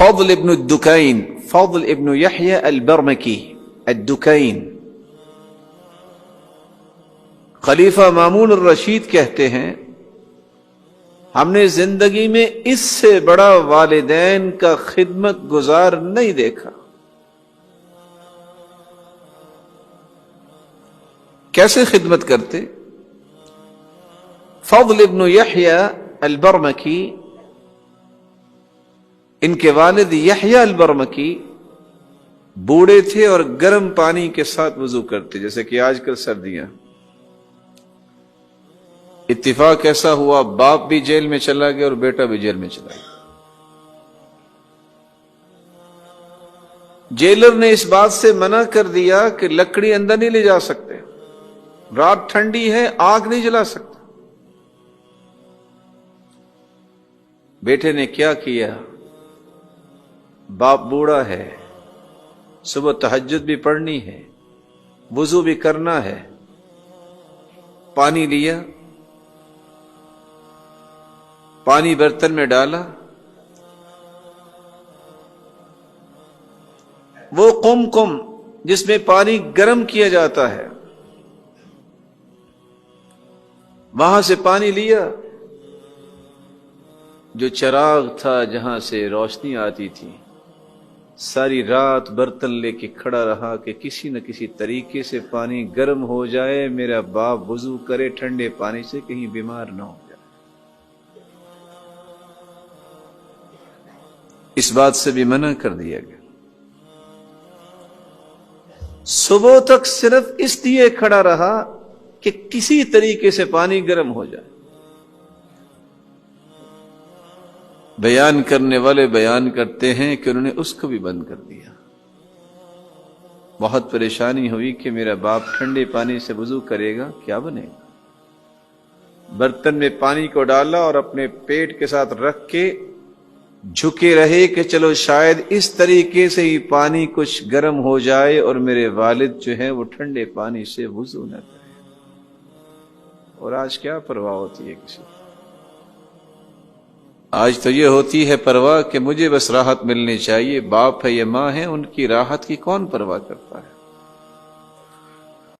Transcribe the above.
فضل ابن الدكين، فضل ابن يحيى البرمكي الدكين، خلیفہ مامون الرشید کہتے ہیں ہم نے زندگی میں اس سے بڑا والدین کا خدمت گزار نہیں دیکھا۔ کیسے خدمت کرتے؟ فضل ابن یحییٰ البرمکی، ان کے والد یحییٰ البرمکی بوڑھے تھے اور گرم پانی کے ساتھ وضو کرتے، جیسے کہ آج کل سردیاں۔ اتفاق ایسا ہوا باپ بھی جیل میں چلا گیا اور بیٹا بھی جیل میں چلا گیا۔ جیلر نے اس بات سے منع کر دیا کہ لکڑی اندر نہیں لے جا سکتے، رات ٹھنڈی ہے، آگ نہیں جلا سکتے۔ بیٹے نے کیا کیا؟ باپ بوڑھا ہے، صبح تہجد بھی پڑھنی ہے، وضو بھی کرنا ہے، پانی لیا، پانی برتن میں ڈالا، وہ قمقم جس میں پانی گرم کیا جاتا ہے وہاں سے پانی لیا، جو چراغ تھا جہاں سے روشنی آتی تھی، ساری رات برتن لے کے کھڑا رہا کہ کسی نہ کسی طریقے سے پانی گرم ہو جائے، میرا باپ وضو کرے ٹھنڈے پانی سے، کہیں بیمار نہ ہو جائے۔ اس بات سے بھی منع کر دیا گیا۔ صبح تک صرف اس لیے کھڑا رہا کہ کسی طریقے سے پانی گرم ہو جائے۔ بیان کرنے والے بیان کرتے ہیں کہ انہوں نے اس کو بھی بند کر دیا۔ بہت پریشانی ہوئی کہ میرا باپ ٹھنڈے پانی سے وضو کرے گا، کیا بنے گا؟ برتن میں پانی کو ڈالا اور اپنے پیٹ کے ساتھ رکھ کے جھکے رہے کہ چلو شاید اس طریقے سے ہی پانی کچھ گرم ہو جائے اور میرے والد جو ہیں وہ ٹھنڈے پانی سے وضو نہ کرے۔ اور آج کیا پرواہ ہوتی ہے کسی کو؟ آج تو یہ ہوتی ہے پرواہ کہ مجھے بس راحت ملنی چاہیے، باپ ہے یا ماں ہے، ان کی راحت کی کون پرواہ کرتا ہے؟